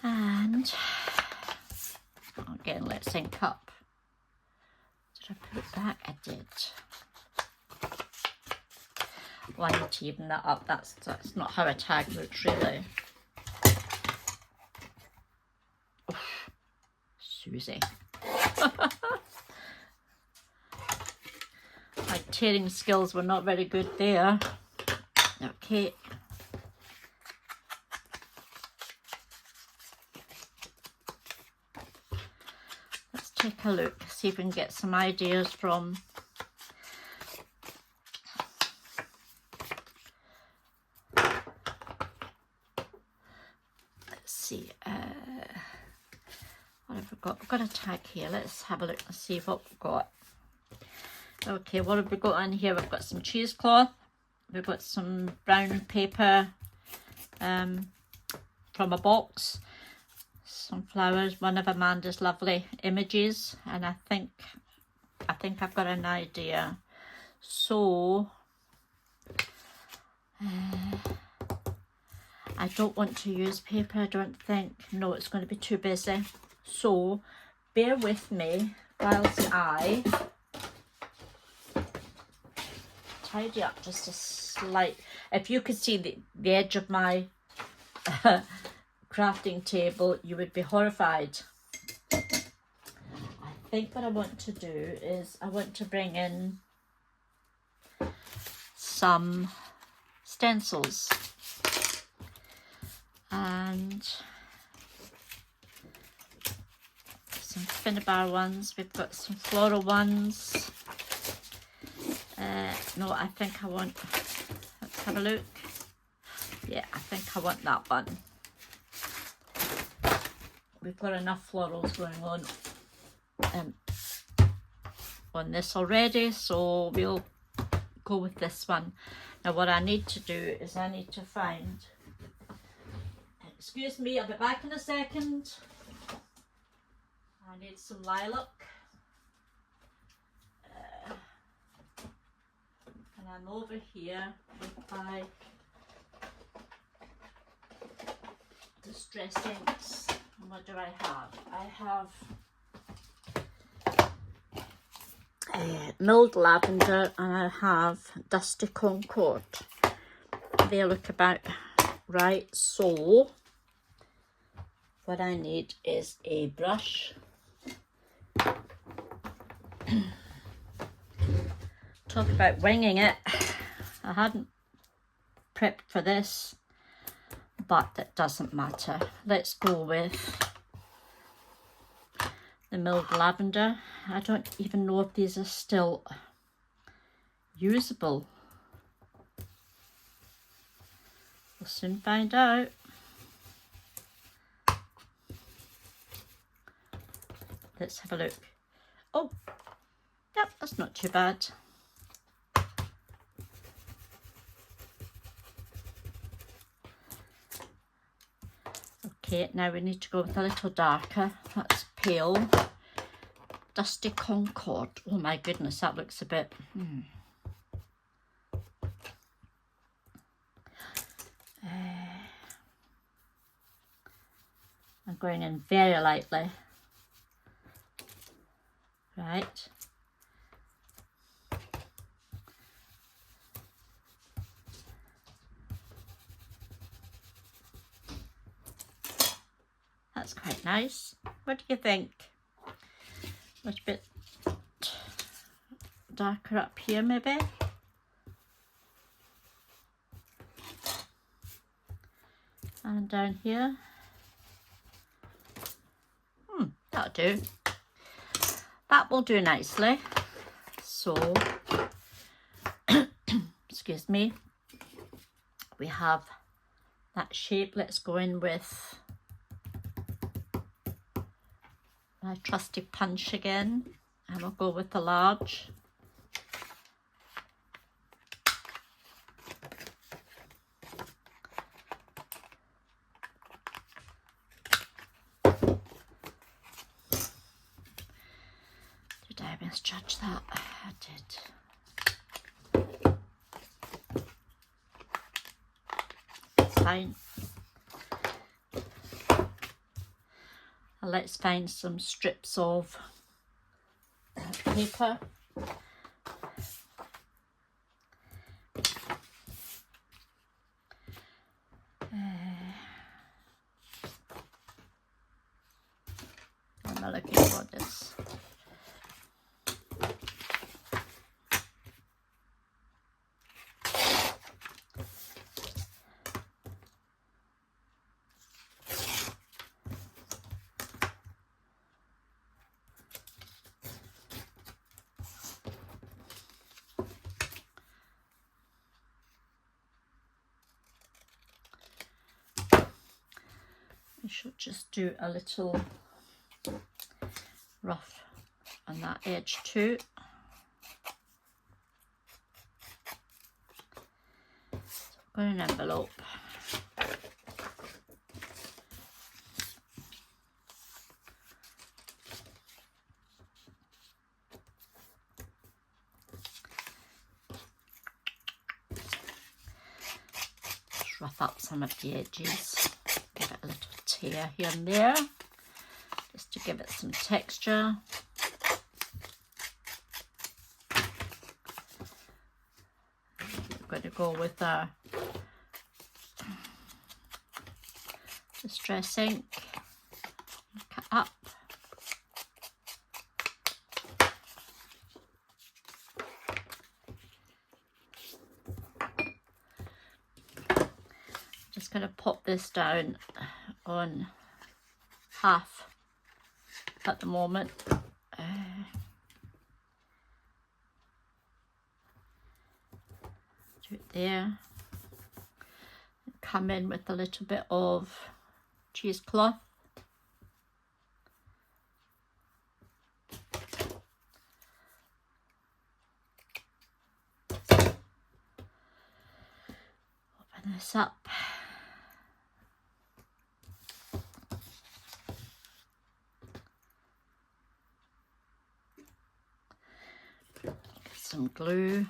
And again, let's ink up. Did I put it back? I did. Well, I need to even that up. That's not how a tag looks really. Oof, Susie. My tearing skills were not very good there. Okay. Take a look, see if we can get some ideas from let's see, what have we got? We've got a tag here. Let's have a look and see what we've got. Okay, what have we got on here? We've got some cheesecloth, we've got some brown paper from a box, some flowers, one of Amanda's lovely images, and I think I've got an idea. So I don't want to use paper, I don't think. No, it's going to be too busy. So bear with me whilst I tidy up just a slight. If you could see the edge of my crafting table, you would be horrified. I think what I want to do is I want to bring in some stencils and some Finnabar ones. We've got some floral ones. No, I think I want, let's have a look. Yeah, I think I want that one. We've got enough florals going on this already, so we'll go with this one. Now what I need to do is I need to find, excuse me, I'll be back in a second. I need some lilac. And I'm over here with my distress inks. And what do I have? I have milled lavender and I have dusty concord. They look about right. So what I need is a brush. Talk about winging it. I hadn't prepped for this, but that doesn't matter. Let's go with the milled lavender. I don't even know if these are still usable. We'll soon find out. Let's have a look. Oh, yep, that's not too bad. Okay, now we need to go with a little darker. That's pale. Dusty Concord. Oh my goodness, that looks a bit... I'm going in very lightly. Right. That's quite nice. What do you think? A little bit darker up here maybe. And down here. That'll do. That will do nicely. So, excuse me, we have that shape. Let's go in with my trusty punch again, and we'll go with the large. Did I misjudge that? I did. It's fine. Let's find some strips of paper. What am I looking for this? We should just do a little rough on that edge too. So I've got an envelope. Just rough up some of the edges. Give it a little tear here and there, just to give it some texture. We're going to go with our distress ink, cut up. Just going to pop this down on half at the moment. Do it there. Come in with a little bit of cheesecloth. Open this up. Some glue.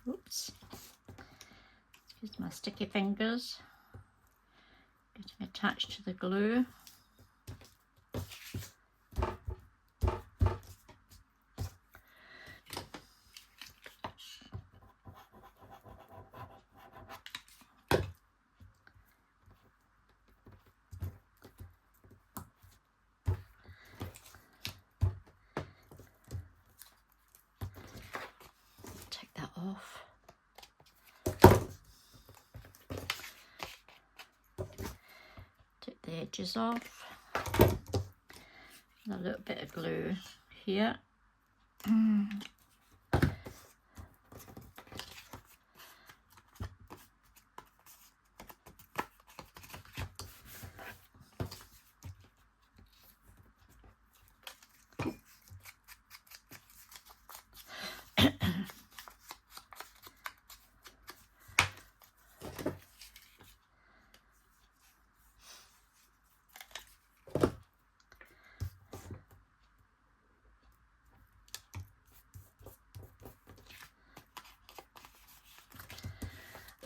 Oops. Excuse my sticky fingers. Getting attached to the glue. the edges off. And a little bit of glue here.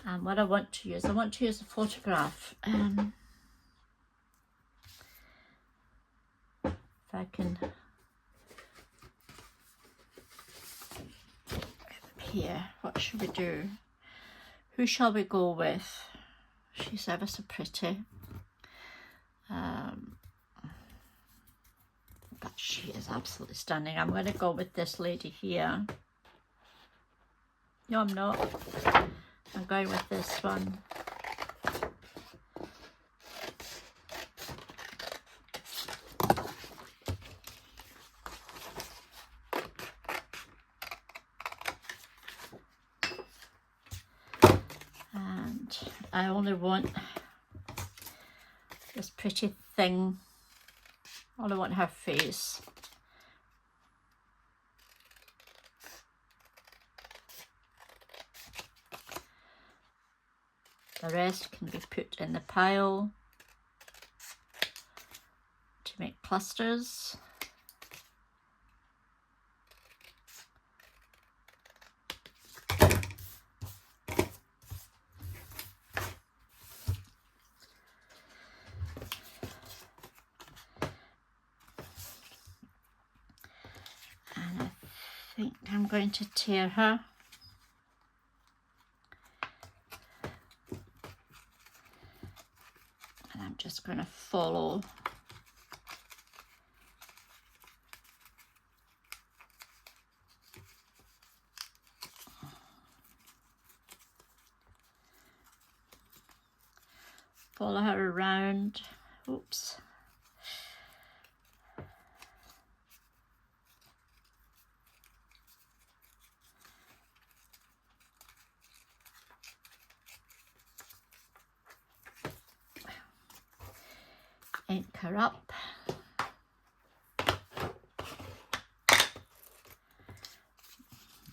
And what I want to use a photograph. If I can here, what should we do? Who shall we go with? She's ever so pretty. But she is absolutely stunning. I'm going to go with this lady here. No, I'm not. I'm going with this one. And I only want this pretty thing. I only want her face. The rest can be put in the pile to make clusters. And I think I'm going to tear her. Just going to follow her around. Oops. Ink her up. And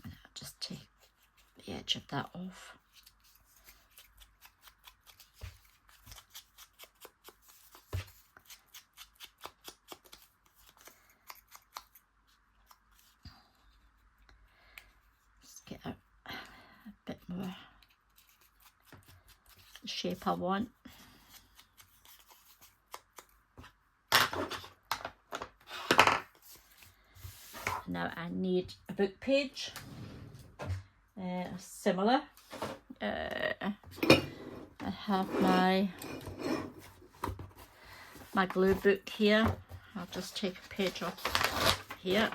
I'll just take the edge of that off. Just get a bit more the shape I want. Now I need a book page, similar. I have my glue book here. I'll just take a page off here.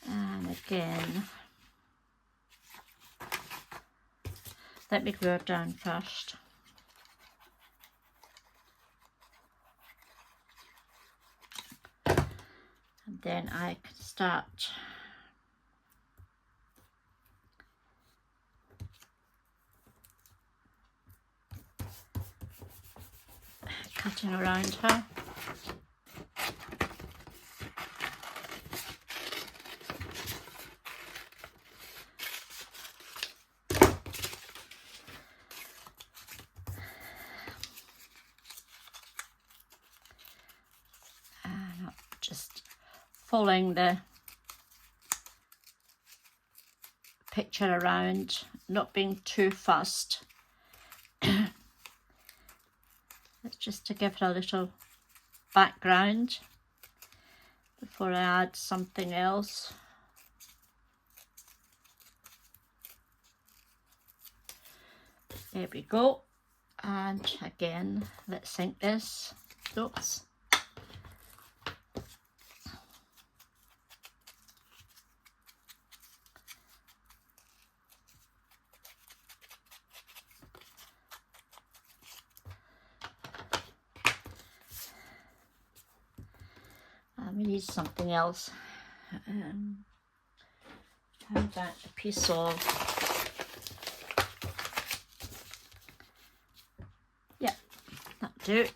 And again, let me glue it down first. And then I can start cutting around her. Just following the picture around, not being too fussed. It's just to give it a little background before I add something else. There we go. And again, let's ink this. Oops. we need something else. How about a piece of, yeah, that'll do.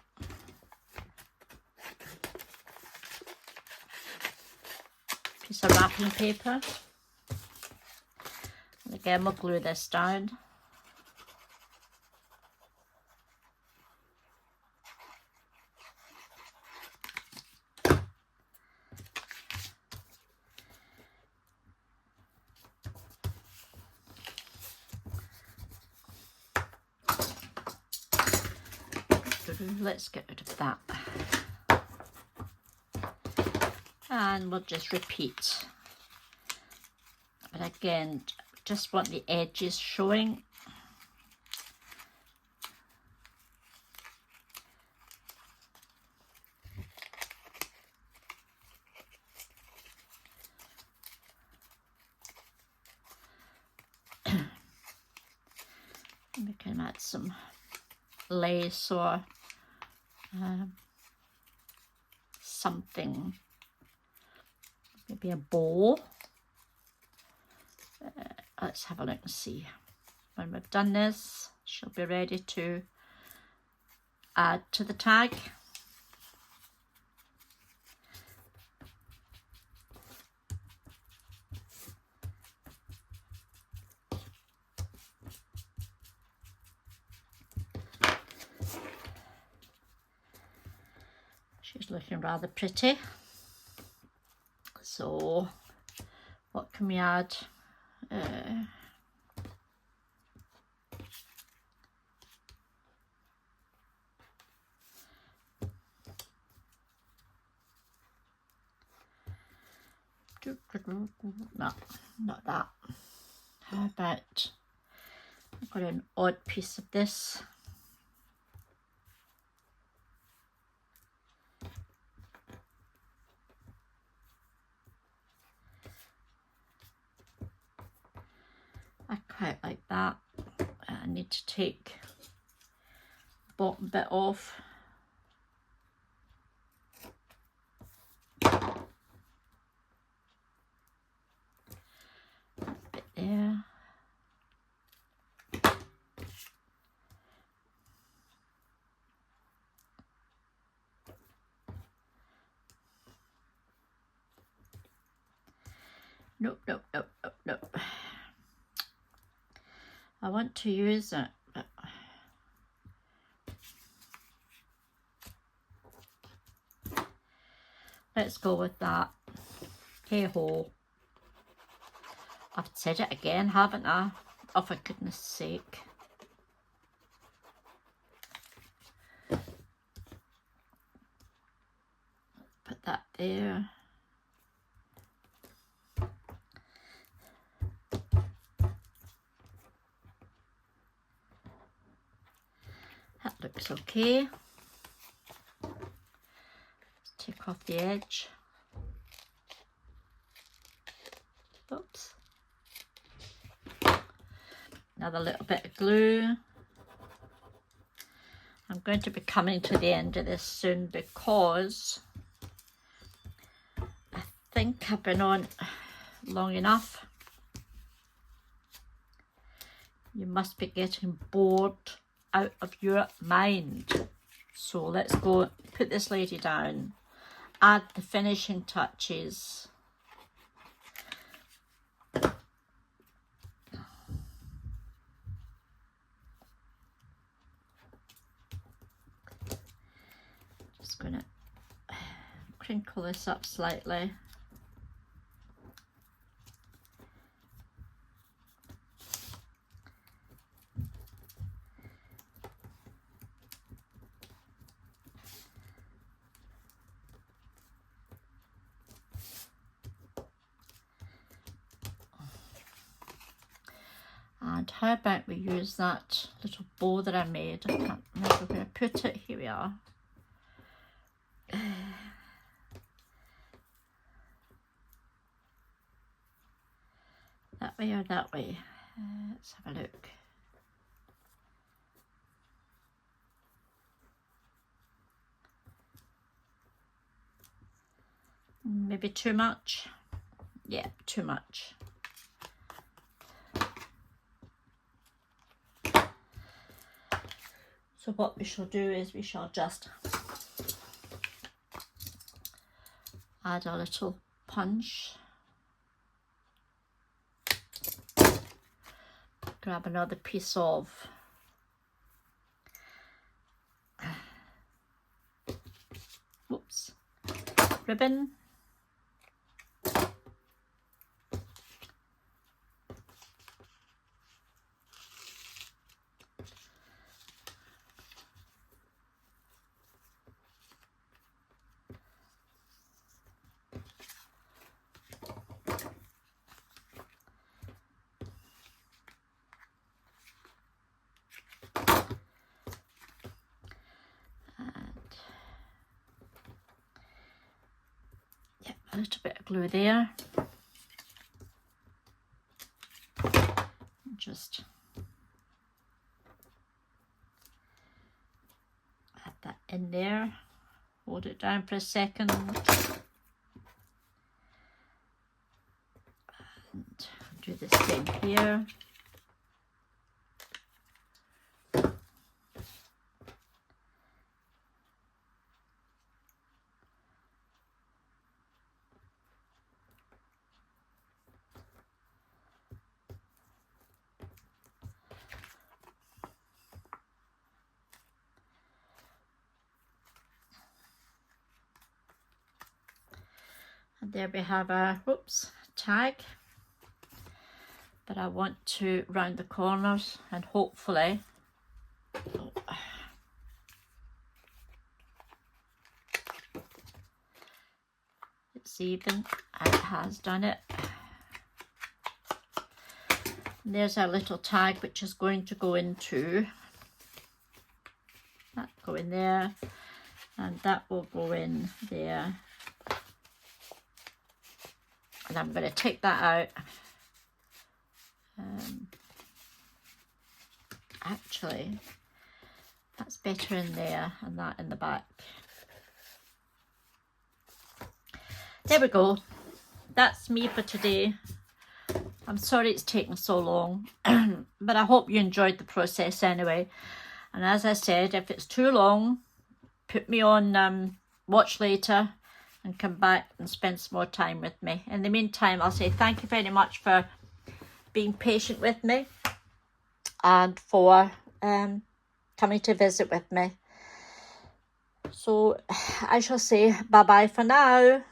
Piece of wrapping paper. And again, we'll glue this down. Let's get rid of that. And we'll just repeat. But again, just want the edges showing. We can add some lace or something, maybe a bow. Let's have a look and see. When we've done this, she'll be ready to add to the tag. She's looking rather pretty. So what can we add? No, not that. How about, I've got an odd piece of this. I quite like that. I need to take the bottom bit off. Bit there. Nope, nope, nope, nope, nope. I want to use it, but let's go with that. Hey ho. I've said it again, haven't I? Oh, for goodness sake. Put that there. That looks okay. Let's take off the edge. Oops. Another little bit of glue. I'm going to be coming to the end of this soon because I think I've been on long enough. You must be getting bored out of your mind. So let's go put this lady down, add the finishing touches. Just gonna crinkle this up slightly. And how about we use that little bow that I made? I can't remember where I put it. Here we are. That way or that way? Let's have a look. Maybe too much. Yeah, too much. So what we shall do is we shall just add a little punch. Grab another piece of ribbon. A little bit of glue there. Just add that in there. Hold it down for a second. And do the same here. And there we have our tag, but I want to round the corners and hopefully it's even, and it has done it. And there's our little tag, which is going to go into that, go in there, and that will go in there. And I'm going to take that out. Actually, that's better in there and that in the back. There we go. That's me for today. I'm sorry it's taken so long, but I hope you enjoyed the process anyway. And as I said, if it's too long, put me on watch later and come back and spend some more time with me. In the meantime, I'll say thank you very much for being patient with me and for coming to visit with me. So I shall say bye-bye for now.